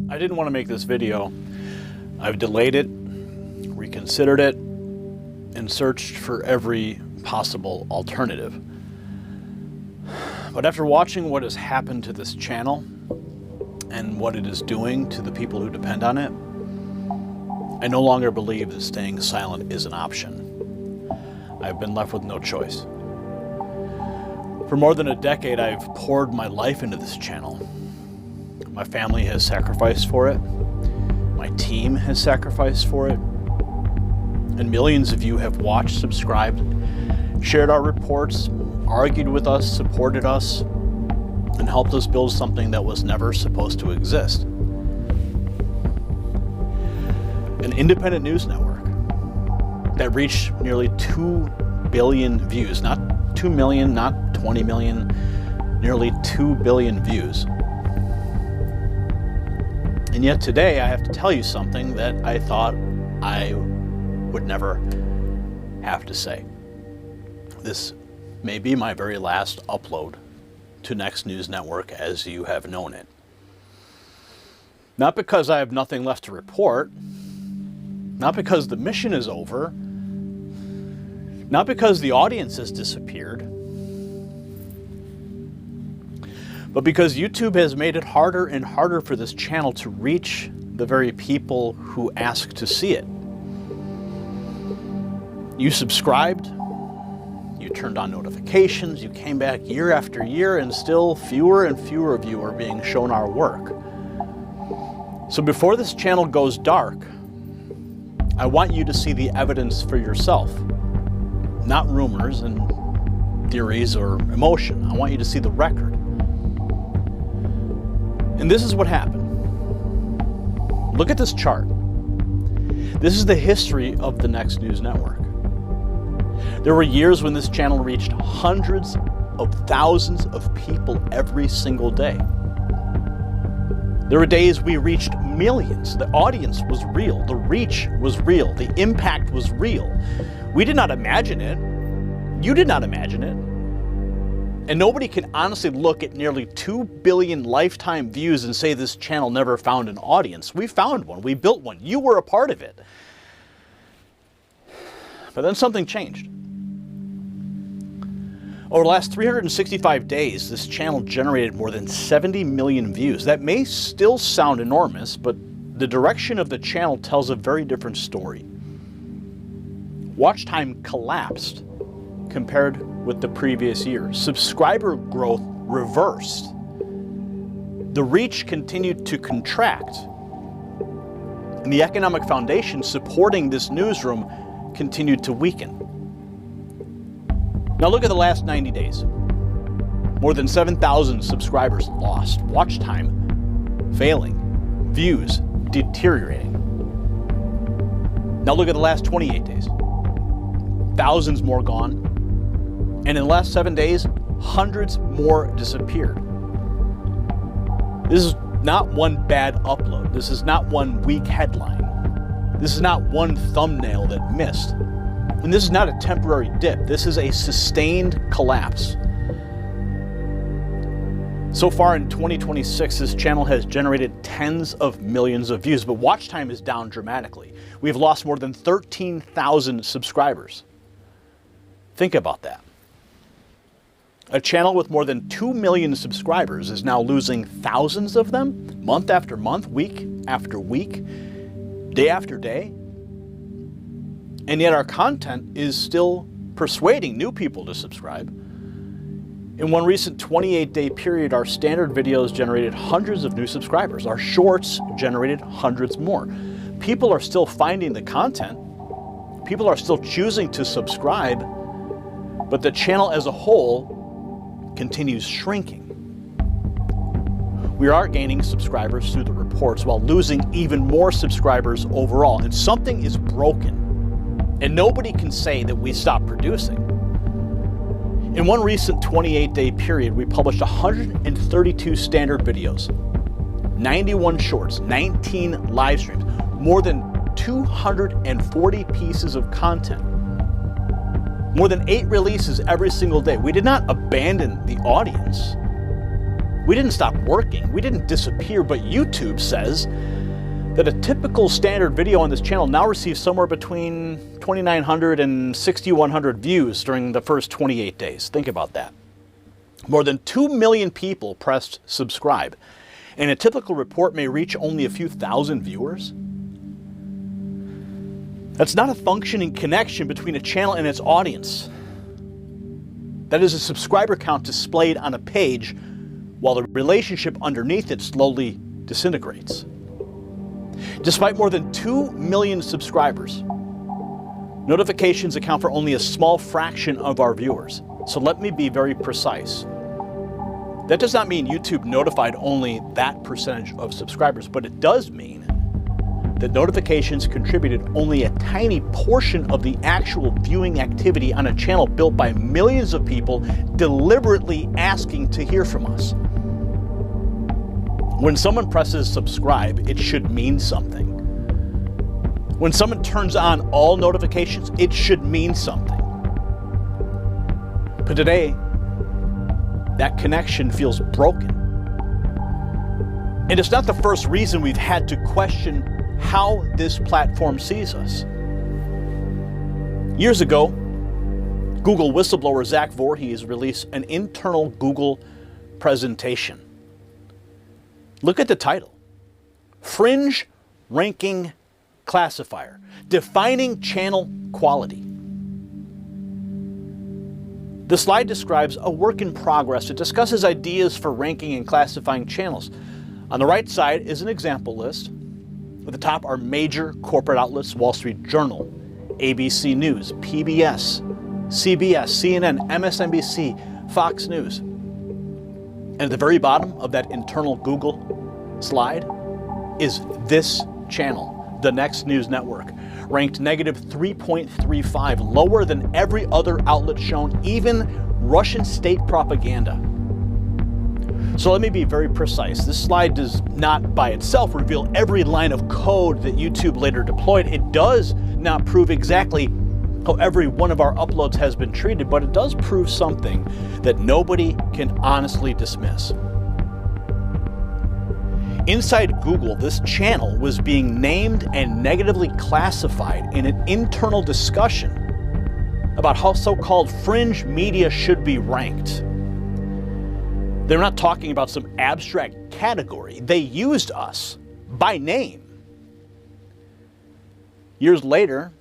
I didn't want to make this video. I've delayed it, reconsidered it, and searched for every possible alternative. But after watching what has happened to this channel and what it is doing to the people who depend on it, I no longer believe that staying silent is an option. I've been left with no choice. For more than a decade, I've poured my life into this channel. My family has sacrificed for it. My team has sacrificed for it. And millions of you have watched, subscribed, shared our reports, argued with us, supported us, and helped us build something that was never supposed to exist. An independent news network that reached nearly 2 billion views, not 2 million, not 20 million, nearly 2 billion views. And yet today I have to tell you something that I thought I would never have to say. This may be my very last upload to Next News Network as you have known it. Not because I have nothing left to report, not because the mission is over, not because the audience has disappeared, but because YouTube has made it harder and harder for this channel to reach the very people who ask to see it. You subscribed, you turned on notifications, you came back year after year, and still fewer and fewer of you are being shown our work. So before this channel goes dark, I want you to see the evidence for yourself, not rumors and theories or emotion. I want you to see the record. And this is what happened. Look at this chart. This is the history of the Next News Network. There were years when this channel reached hundreds of thousands of people every single day. There were days we reached millions. The audience was real. The reach was real. The impact was real. We did not imagine it. You did not imagine it. And nobody can honestly look at nearly 2 billion lifetime views and say this channel never found an audience. We found one. We built one. You were a part of it. But then something changed. Over the last 365 days, this channel generated more than 70 million views. That may still sound enormous, but the direction of the channel tells a very different story. Watch time collapsed compared with the previous year. Subscriber growth reversed. The reach continued to contract. And the economic foundation supporting this newsroom continued to weaken. Now look at the last 90 days. More than 7,000 subscribers lost. Watch time failing. Views deteriorating. Now look at the last 28 days. Thousands more gone. And in the last 7 days, hundreds more disappeared. This is not one bad upload. This is not one weak headline. This is not one thumbnail that missed. And this is not a temporary dip. This is a sustained collapse. So far in 2026, this channel has generated tens of millions of views, but watch time is down dramatically. We've lost more than 13,000 subscribers. Think about that. A channel with more than 2 million subscribers is now losing thousands of them, month after month, week after week, day after day. And yet our content is still persuading new people to subscribe. In one recent 28-day period, our standard videos generated hundreds of new subscribers. Our shorts generated hundreds more. People are still finding the content. People are still choosing to subscribe, but the channel as a whole continues shrinking. We are gaining subscribers through the reports while losing even more subscribers overall, and something is broken. And nobody can say that we stopped producing. In one recent 28-day period, we published 132 standard videos, 91 shorts, 19 live streams, more than 240 pieces of content, more than 8 releases every single day. We did not abandon the audience. We didn't stop working, we didn't disappear, but YouTube says that a typical standard video on this channel now receives somewhere between 2,900 and 6,100 views during the first 28 days. Think about that. More than 2 million people pressed subscribe, and a typical report may reach only a few thousand viewers. That's not a functioning connection between a channel and its audience. That is a subscriber count displayed on a page while the relationship underneath it slowly disintegrates. Despite more than 2 million subscribers, notifications account for only a small fraction of our viewers. So let me be very precise. That does not mean YouTube notified only that percentage of subscribers, but it does mean that notifications contributed only a tiny portion of the actual viewing activity on a channel built by millions of people deliberately asking to hear from us. When someone presses subscribe, it should mean something. When someone turns on all notifications, it should mean something. But today, that connection feels broken. And it's not the first reason we've had to question how this platform sees us. Years ago, Google whistleblower Zach Voorhees released an internal Google presentation. Look at the title: Fringe Ranking Classifier, Defining Channel Quality. The slide describes a work in progress. It discusses ideas for ranking and classifying channels. On the right side is an example list. At the top are major corporate outlets: Wall Street Journal, ABC News, PBS, CBS, CNN, MSNBC, Fox News. And at the very bottom of that internal Google slide is this channel, the Next News Network, ranked negative 3.35, lower than every other outlet shown, even Russian state propaganda. So let me be very precise. This slide does not by itself reveal every line of code that YouTube later deployed. It does not prove exactly how every one of our uploads has been treated, but it does prove something that nobody can honestly dismiss. Inside Google, this channel was being named and negatively classified in an internal discussion about how so-called fringe media should be ranked. They're not talking about some abstract category. They used us by name. Years later,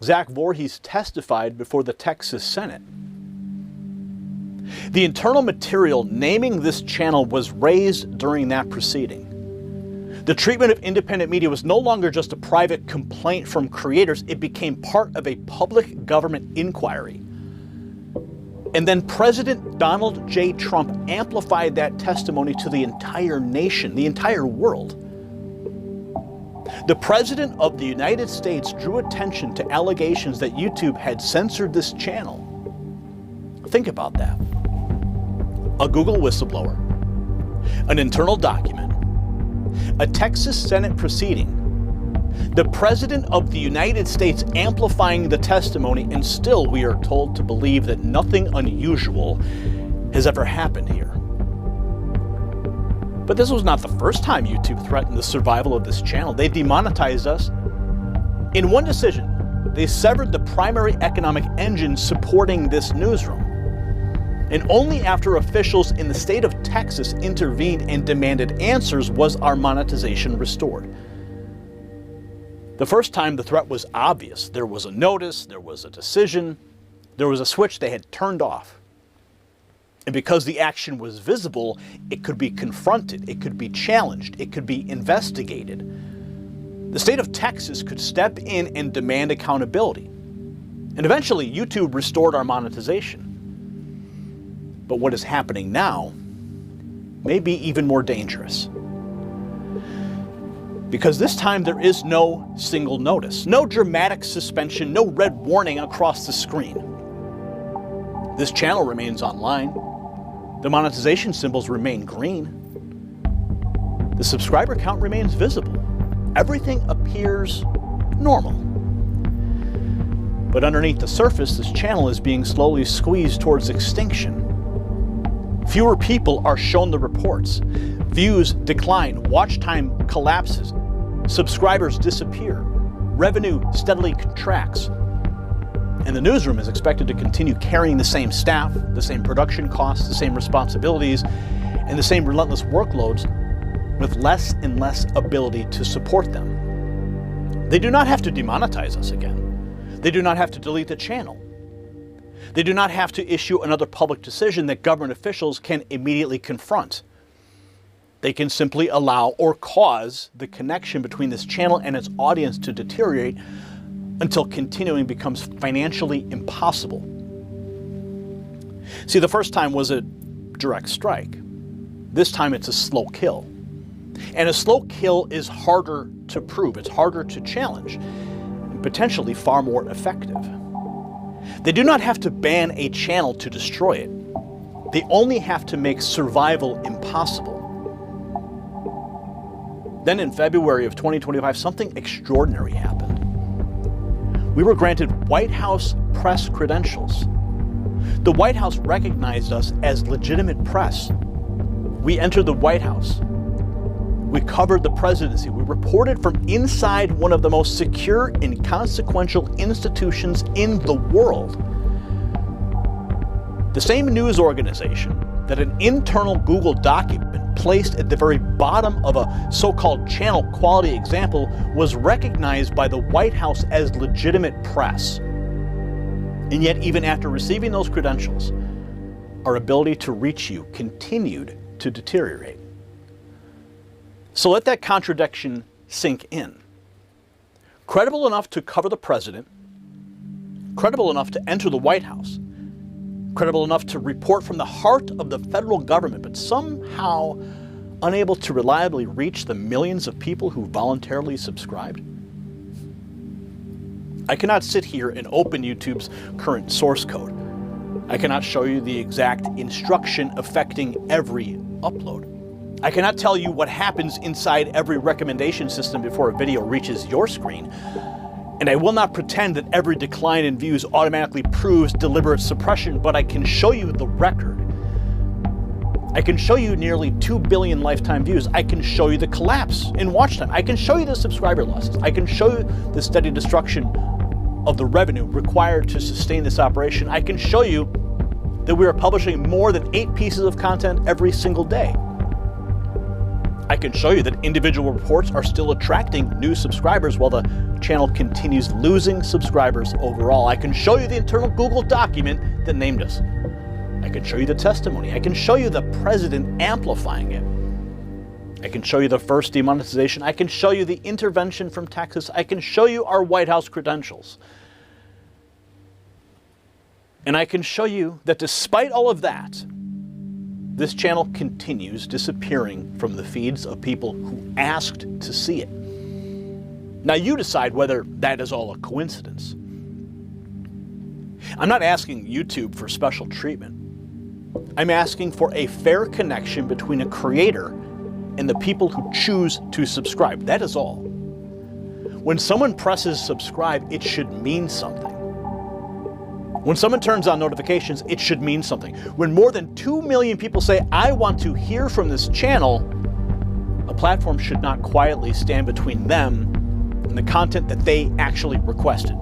Zach Voorhees testified before the Texas Senate. The internal material naming this channel was raised during that proceeding. The treatment of independent media was no longer just a private complaint from creators. It became part of a public government inquiry. And then President Donald J. Trump amplified that testimony to the entire nation, the entire world. The President of the United States drew attention to allegations that YouTube had censored this channel. Think about that. A Google whistleblower, an internal document, a Texas Senate proceeding, the President of the United States amplifying the testimony, and still we are told to believe that nothing unusual has ever happened here. But this was not the first time YouTube threatened the survival of this channel. They demonetized us. In one decision, they severed the primary economic engine supporting this newsroom. And only after officials in the state of Texas intervened and demanded answers was our monetization restored. The first time the threat was obvious. There was a notice, there was a decision, there was a switch they had turned off. And because the action was visible, it could be confronted, it could be challenged, it could be investigated. The state of Texas could step in and demand accountability. And eventually, YouTube restored our monetization. But what is happening now may be even more dangerous. Because this time there is no single notice, no dramatic suspension, no red warning across the screen. This channel remains online. The monetization symbols remain green. The subscriber count remains visible. Everything appears normal. But underneath the surface, this channel is being slowly squeezed towards extinction. Fewer people are shown the reports. Views decline, watch time collapses, subscribers disappear, revenue steadily contracts. And the newsroom is expected to continue carrying the same staff, the same production costs, the same responsibilities, and the same relentless workloads with less and less ability to support them. They do not have to demonetize us again. They do not have to delete the channel. They do not have to issue another public decision that government officials can immediately confront. They can simply allow or cause the connection between this channel and its audience to deteriorate until continuing becomes financially impossible. See, the first time was a direct strike. This time it's a slow kill. And a slow kill is harder to prove, it's harder to challenge, and potentially far more effective. They do not have to ban a channel to destroy it. They only have to make survival impossible. Then in February of 2025, something extraordinary happened. We were granted White House press credentials. The White House recognized us as legitimate press. We entered the White House. We covered the presidency. We reported from inside one of the most secure and consequential institutions in the world. The same news organization that an internal Google document placed at the very bottom of a so-called channel quality example was recognized by the White House as legitimate press. And yet, even after receiving those credentials, our ability to reach you continued to deteriorate. So let that contradiction sink in. Credible enough to cover the president, credible enough to enter the White House, credible enough to report from the heart of the federal government, but somehow unable to reliably reach the millions of people who voluntarily subscribed? I cannot sit here and open YouTube's current source code. I cannot show you the exact instruction affecting every upload. I cannot tell you what happens inside every recommendation system before a video reaches your screen. And I will not pretend that every decline in views automatically proves deliberate suppression, but I can show you the record. I can show you nearly 2 billion lifetime views. I can show you the collapse in watch time. I can show you the subscriber losses. I can show you the steady destruction of the revenue required to sustain this operation. I can show you that we are publishing more than 8 pieces of content every single day. I can show you that individual reports are still attracting new subscribers while the channel continues losing subscribers overall. I can show you the internal Google document that named us. I can show you the testimony. I can show you the president amplifying it. I can show you the first demonetization. I can show you the intervention from Texas. I can show you our White House credentials. And I can show you that despite all of that, this channel continues disappearing from the feeds of people who asked to see it. Now you decide whether that is all a coincidence. I'm not asking YouTube for special treatment. I'm asking for a fair connection between a creator and the people who choose to subscribe. That is all. When someone presses subscribe, it should mean something. When someone turns on notifications, it should mean something. When more than 2 million people say, I want to hear from this channel, a platform should not quietly stand between them and the content that they actually requested.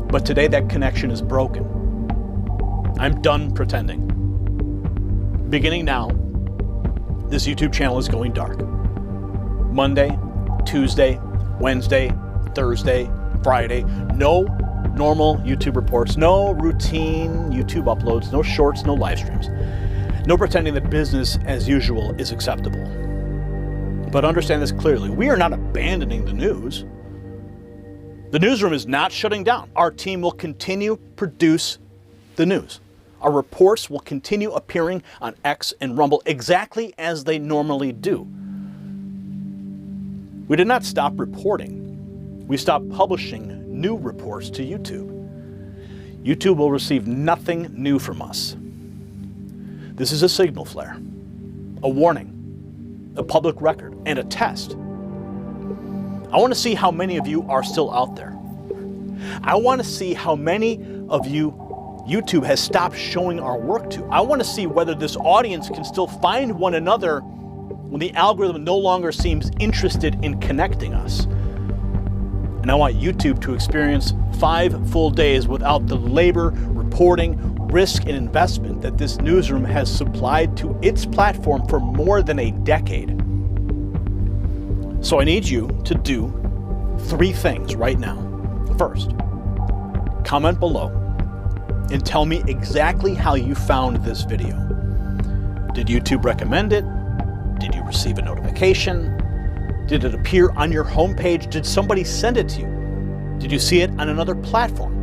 But today that connection is broken. I'm done pretending. Beginning now, this YouTube channel is going dark. Monday, Tuesday, Wednesday, Thursday, Friday, no normal YouTube reports, no routine YouTube uploads, no shorts, no live streams. No pretending that business as usual is acceptable. But understand this clearly, we are not abandoning the news. The newsroom is not shutting down. Our team will continue to produce the news. Our reports will continue appearing on X and Rumble exactly as they normally do. We did not stop reporting. We stopped publishing new reports to YouTube. YouTube will receive nothing new from us. This is a signal flare, a warning, a public record, and a test. I want to see how many of you are still out there. I want to see how many of you YouTube has stopped showing our work to. I want to see whether this audience can still find one another when the algorithm no longer seems interested in connecting us. And I want YouTube to experience 5 full days without the labor, reporting, risk, and investment that this newsroom has supplied to its platform for more than a decade. So I need you to do 3 things right now. First, comment below and tell me exactly how you found this video. Did YouTube recommend it? Did you receive a notification? Did it appear on your homepage? Did somebody send it to you? Did you see it on another platform?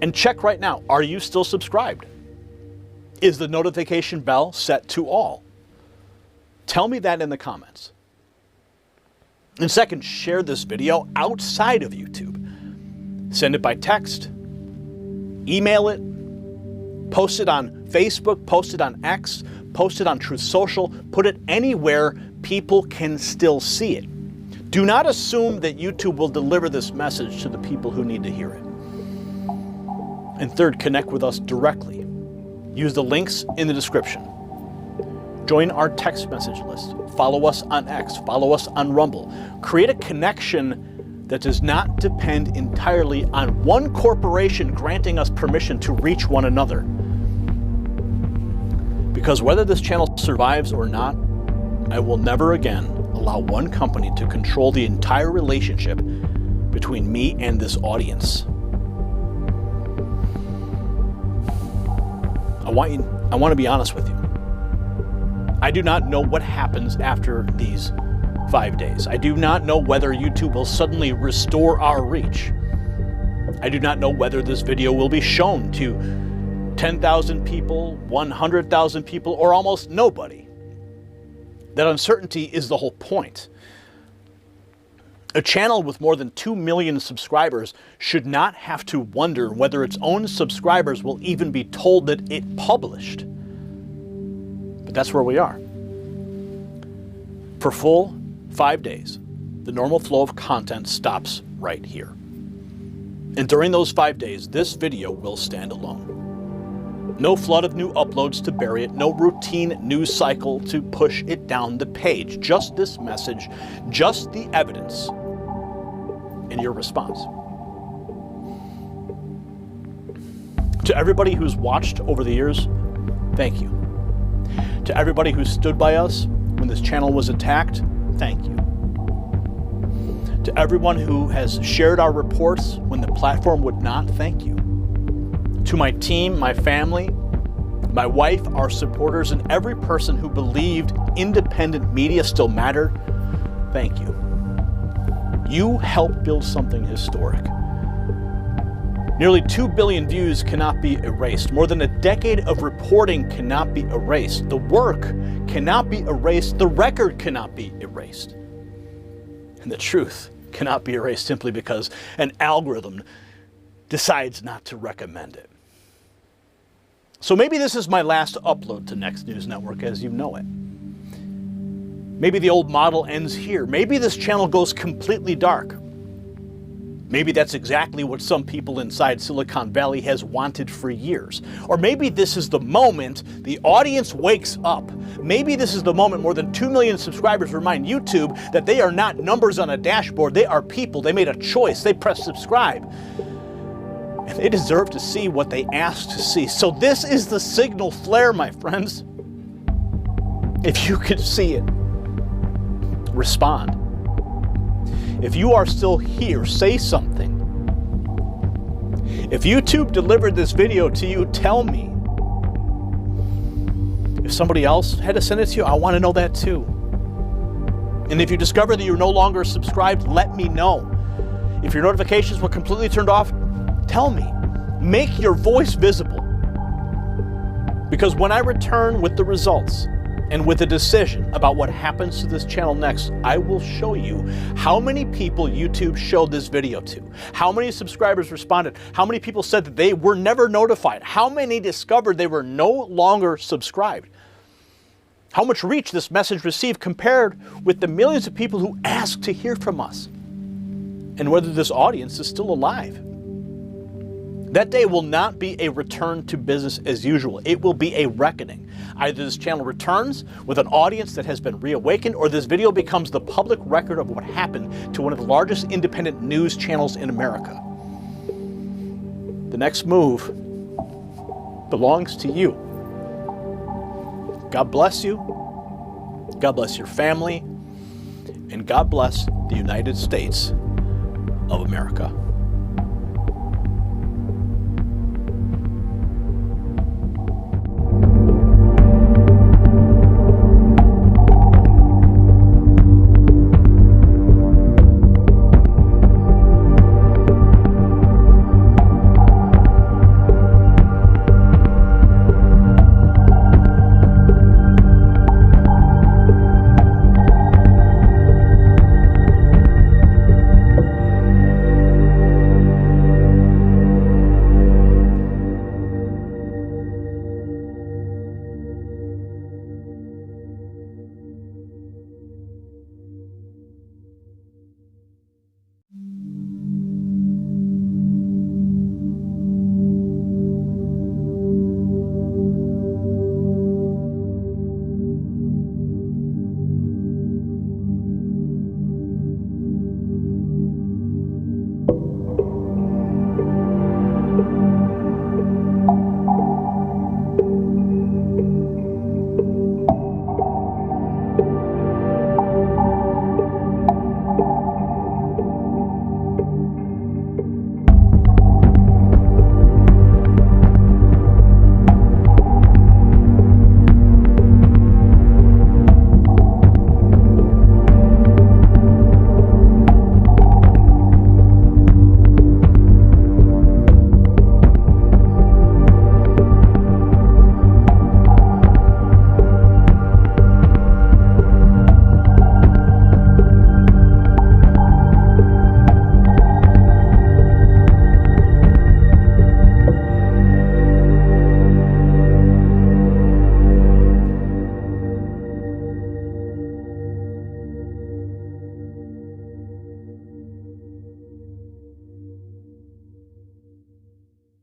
And check right now, are you still subscribed? Is the notification bell set to all? Tell me that in the comments. And second, share this video outside of YouTube. Send it by text, email it, post it on Facebook, post it on X, post it on Truth Social, put it anywhere people can still see it. Do not assume that YouTube will deliver this message to the people who need to hear it. And third, connect with us directly. Use the links in the description. Join our text message list. Follow us on X. Follow us on Rumble. Create a connection that does not depend entirely on one corporation granting us permission to reach one another. Because whether this channel survives or not, I will never again allow one company to control the entire relationship between me and this audience. I want to be honest with you. I do not know what happens after these 5 days. I do not know whether YouTube will suddenly restore our reach. I do not know whether this video will be shown to 10,000 people, 100,000 people, or almost nobody. That uncertainty is the whole point. A channel with more than 2 million subscribers should not have to wonder whether its own subscribers will even be told that it published. But that's where we are. For full 5 days, the normal flow of content stops right here. And during those 5 days, this video will stand alone. No flood of new uploads to bury it, no routine news cycle to push it down the page. Just this message, just the evidence, and your response. To everybody who's watched over the years, thank you. To everybody who stood by us when this channel was attacked, thank you. To everyone who has shared our reports when the platform would not, thank you. To my team, my family, my wife, our supporters, and every person who believed independent media still mattered, thank you. You helped build something historic. Nearly 2 billion views cannot be erased. More than a decade of reporting cannot be erased. The work cannot be erased. The record cannot be erased. And the truth cannot be erased simply because an algorithm decides not to recommend it. So maybe this is my last upload to Next News Network as you know it. Maybe the old model ends here. Maybe this channel goes completely dark. Maybe that's exactly what some people inside Silicon Valley has wanted for years. Or maybe this is the moment the audience wakes up. Maybe this is the moment more than 2 million subscribers remind YouTube that they are not numbers on a dashboard. They are people. They made a choice. They pressed subscribe. And they deserve to see what they asked to see. So this is the signal flare, my friends. If you could see it, respond. If you are still here, say something. If YouTube delivered this video to you, tell me. If somebody else had to send it to you, I want to know that too. And if you discover that you're no longer subscribed, let me know. If your notifications were completely turned off, tell me. Make your voice visible. Because when I return with the results and with a decision about what happens to this channel next, I will show you how many people YouTube showed this video to, how many subscribers responded, how many people said that they were never notified, how many discovered they were no longer subscribed, how much reach this message received compared with the millions of people who asked to hear from us, and whether this audience is still alive. That day will not be a return to business as usual. It will be a reckoning. Either this channel returns with an audience that has been reawakened, or this video becomes the public record of what happened to one of the largest independent news channels in America. The next move belongs to you. God bless you. God bless your family. And God bless the United States of America.